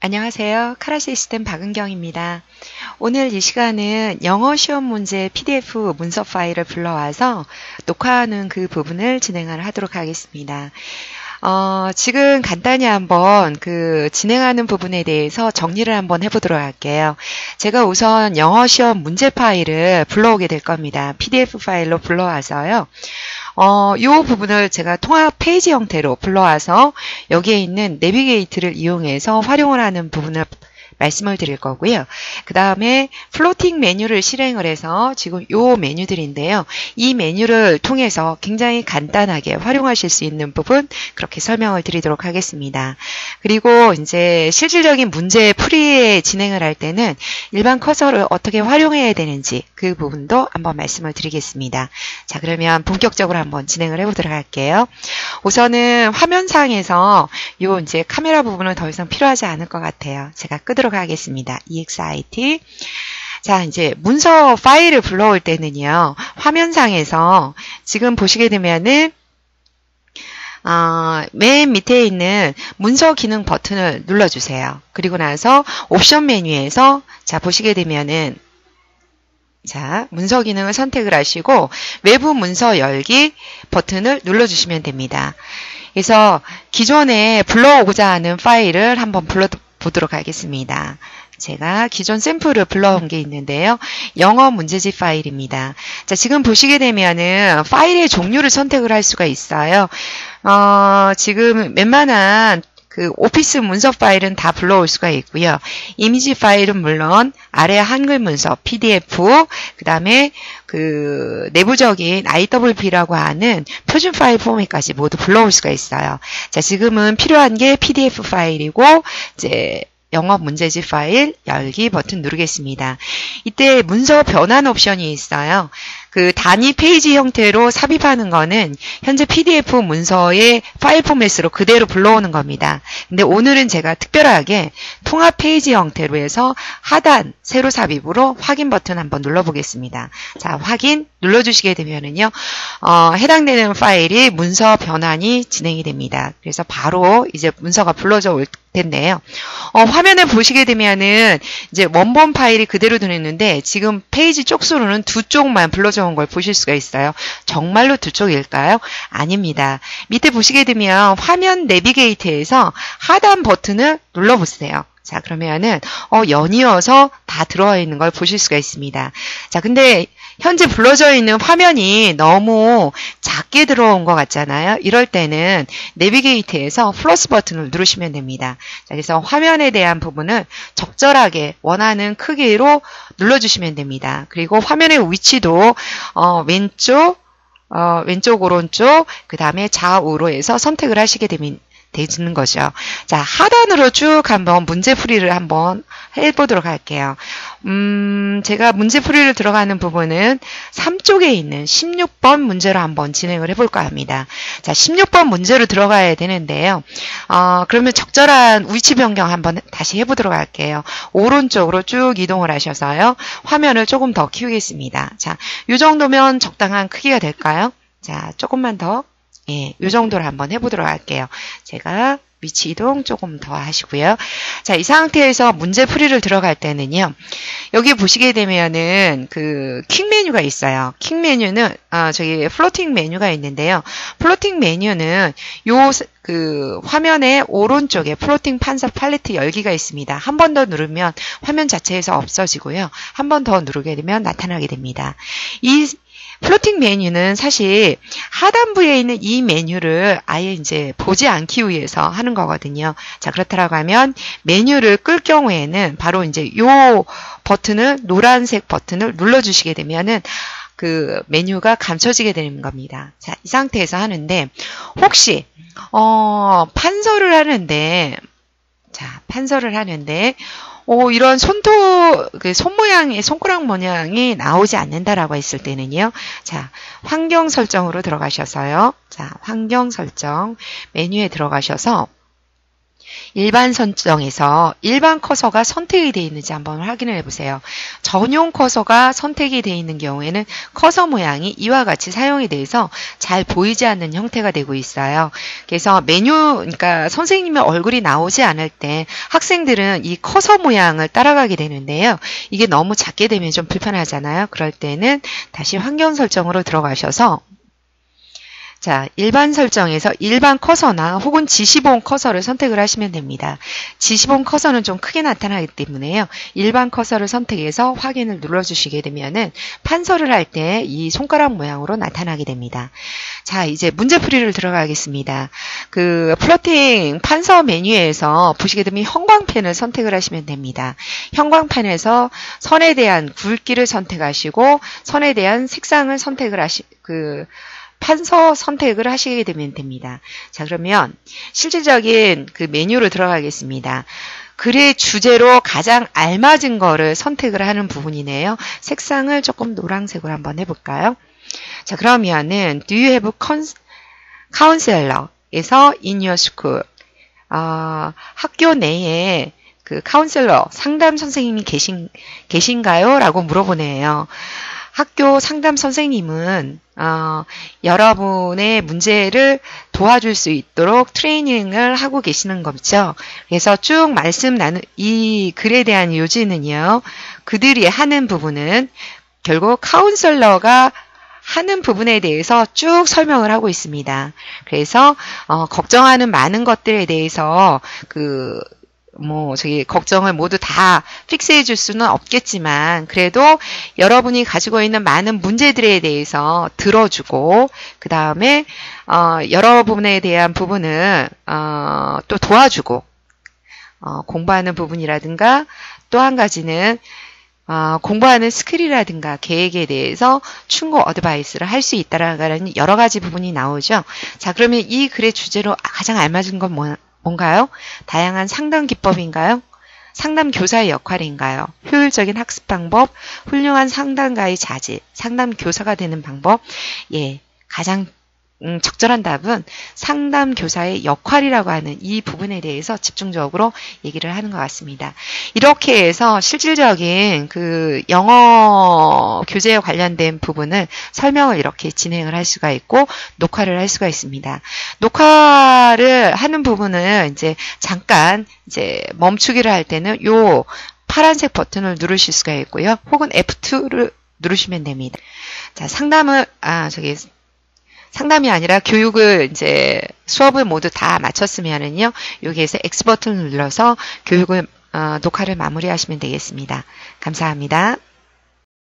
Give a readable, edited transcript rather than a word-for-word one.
안녕하세요. 카라시스템 박은경입니다. 오늘 이 시간은 영어 시험 문제 PDF 문서 파일을 불러와서 녹화하는 그 부분을 진행을 하도록 하겠습니다. 지금 간단히 한번 진행하는 부분에 대해서 정리를 한번 해보도록 할게요. 제가 우선 영어 시험 문제 파일을 불러오게 될 겁니다. PDF 파일로 불러와서요. 이 부분을 제가 통합 페이지 형태로 불러와서 여기에 있는 내비게이트를 이용해서 활용을 하는 부분을 말씀을 드릴 거고요. 그 다음에 플로팅 메뉴를 실행을 해서 지금 요 메뉴들인데요. 이 메뉴를 통해서 굉장히 간단하게 활용하실 수 있는 부분 그렇게 설명을 드리도록 하겠습니다. 그리고 이제 실질적인 문제 풀이에 진행을 할 때는 일반 커서를 어떻게 활용해야 되는지 그 부분도 한번 말씀을 드리겠습니다. 자, 그러면 본격적으로 한번 진행을 해보도록 할게요. 우선은 화면상에서 요 이제 카메라 부분은 더 이상 필요하지 않을 것 같아요. 제가 끄도록 하겠습니다. EXIT. 자, 이제 문서 파일을 불러올 때는요, 화면상에서 지금 보시게 되면은, 맨 밑에 있는 문서 기능 버튼을 눌러주세요. 그리고 나서 옵션 메뉴에서, 자, 보시게 되면은, 자, 문서 기능을 선택을 하시고, 외부 문서 열기 버튼을 눌러주시면 됩니다. 그래서 기존에 불러오고자 하는 파일을 한번 보도록 하겠습니다. 제가 기존 샘플을 불러온 게 있는데요. 영어 문제집 파일입니다. 자, 지금 보시게 되면은 파일의 종류를 선택을 할 수가 있어요. 지금 웬만한 오피스 문서 파일은 다 불러올 수가 있고요. 이미지 파일은 물론 아래 한글 문서, PDF, 그 다음에 내부적인 IWP라고 하는 표준 파일 포맷까지 모두 불러올 수가 있어요. 자, 지금은 필요한 게 PDF 파일이고, 이제 영어 문제집 파일 열기 버튼 누르겠습니다. 이때 문서 변환 옵션이 있어요. 단위 페이지 형태로 삽입하는 거는 현재 PDF 문서의 파일 포맷으로 그대로 불러오는 겁니다. 근데 오늘은 제가 특별하게 통합 페이지 형태로 해서 하단 세로 삽입으로 확인 버튼 한번 눌러보겠습니다. 자, 확인 눌러주시게 되면은요, 해당되는 파일이 문서 변환이 진행이 됩니다. 그래서 바로 이제 문서가 불러져 올 텐데요. 화면을 보시게 되면은 이제 원본 파일이 그대로 들어있는데 지금 페이지 쪽수로는 두 쪽만 불러져 온 걸 보실 수가 있어요. 정말로 두 쪽일까요? 아닙니다. 밑에 보시게 되면 화면 내비게이트에서 하단 버튼을 눌러보세요. 자, 그러면은 연이어서 다 들어와 있는 걸 보실 수가 있습니다. 자, 근데 현재 불러져 있는 화면이 너무 작게 들어온 것 같잖아요. 이럴 때는 내비게이트에서 플러스 버튼을 누르시면 됩니다. 자, 그래서 화면에 대한 부분을 적절하게 원하는 크기로 눌러주시면 됩니다. 그리고 화면의 위치도 왼쪽, 오른쪽, 그 다음에 좌우로 해서 선택을 하시게 되는 거죠. 자, 하단으로 쭉 한번 문제풀이를 한번 해보도록 할게요. 제가 문제풀이를 들어가는 부분은 3쪽에 있는 16번 문제로 한번 진행을 해볼까 합니다. 자, 16번 문제로 들어가야 되는데요. 그러면 적절한 위치 변경 한번 다시 해보도록 할게요. 오른쪽으로 쭉 이동을 하셔서요. 화면을 조금 더 키우겠습니다. 자, 이 정도면 적당한 크기가 될까요? 자, 조금만 더. 예, 이 정도로 한번 해보도록 할게요. 제가 위치 이동 조금 더 하시고요. 자, 이 상태에서 문제 풀이를 들어갈 때는요. 여기 보시게 되면은 퀵 메뉴가 있어요. 퀵 메뉴는 저기 플로팅 메뉴가 있는데요. 플로팅 메뉴는 화면의 오른쪽에 플로팅 판서 팔레트 열기가 있습니다. 한 번 더 누르면 화면 자체에서 없어지고요. 한 번 더 누르게 되면 나타나게 됩니다. 이 플로팅 메뉴는 사실 하단부에 있는 이 메뉴를 아예 이제 보지 않기 위해서 하는 거거든요. 자, 그렇다라고 하면 메뉴를 끌 경우에는 바로 이제 요 버튼을, 노란색 버튼을 눌러주시게 되면은 메뉴가 감춰지게 되는 겁니다. 자, 이 상태에서 하는데, 혹시, 판서를 하는데, 이런 손 모양의, 손가락 모양이 나오지 않는다라고 했을 때는요. 자, 환경 설정으로 들어가셔서요. 자, 환경 설정 메뉴에 들어가셔서 일반 설정에서 일반 커서가 선택이 되어 있는지 한번 확인을 해보세요. 전용 커서가 선택이 되어 있는 경우에는 커서 모양이 이와 같이 사용이 돼서 잘 보이지 않는 형태가 되고 있어요. 그래서 그러니까 선생님의 얼굴이 나오지 않을 때 학생들은 이 커서 모양을 따라가게 되는데요. 이게 너무 작게 되면 좀 불편하잖아요. 그럴 때는 다시 환경 설정으로 들어가셔서 자, 일반 설정에서 일반 커서나 혹은 지시본 커서를 선택을 하시면 됩니다. 지시본 커서는 좀 크게 나타나기 때문에요. 일반 커서를 선택해서 확인을 눌러주시게 되면은 판서를 할 때 이 손가락 모양으로 나타나게 됩니다. 자, 이제 문제풀이를 들어가겠습니다. 그 플로팅 판서 메뉴에서 보시게 되면 형광펜을 선택을 하시면 됩니다. 형광펜에서 선에 대한 굵기를 선택하시고 선에 대한 색상을 선택을 판서 선택을 하시게 되면 됩니다. 자, 그러면 실질적인 그 메뉴로 들어가겠습니다. 글의 주제로 가장 알맞은 거를 선택을 하는 부분이네요. 색상을 조금 노란색으로 한번 해볼까요? 자, 그러면은 Do you have counselor에서 in your school 학교 내에 그 카운셀러 상담 선생님이 계신가요? 라고 물어보네요. 학교 상담 선생님은 여러분의 문제를 도와줄 수 있도록 트레이닝을 하고 계시는 거죠. 그래서 쭉 이 글에 대한 요지는요. 그들이 하는 부분은 결국 카운셀러가 하는 부분에 대해서 쭉 설명을 하고 있습니다. 그래서 걱정하는 많은 것들에 대해서 걱정을 모두 다 픽스해 줄 수는 없겠지만, 그래도 여러분이 가지고 있는 많은 문제들에 대해서 들어주고, 그 다음에, 여러분에 대한 부분을, 또 도와주고, 공부하는 부분이라든가, 또 한 가지는, 공부하는 스킬이라든가 계획에 대해서 충고 어드바이스를 할 수 있다라는 여러 가지 부분이 나오죠. 자, 그러면 이 글의 주제로 가장 알맞은 건 뭔가요? 다양한 상담 기법인가요? 상담 교사의 역할인가요? 효율적인 학습 방법, 훌륭한 상담가의 자질, 상담 교사가 되는 방법. 예, 가장 적절한 답은 상담 교사의 역할이라고 하는 이 부분에 대해서 집중적으로 얘기를 하는 것 같습니다. 이렇게 해서 실질적인 그 영어 교재에 관련된 부분을 설명을 이렇게 진행을 할 수가 있고 녹화를 할 수가 있습니다. 녹화를 하는 부분은 이제 잠깐 이제 멈추기를 할 때는 요 파란색 버튼을 누르실 수가 있고요. 혹은 F2를 누르시면 됩니다. 자, 상담이 아니라 교육을 이제 수업을 모두 다 마쳤으면은요. 여기에서 X 버튼을 눌러서 교육을 녹화를 마무리하시면 되겠습니다. 감사합니다.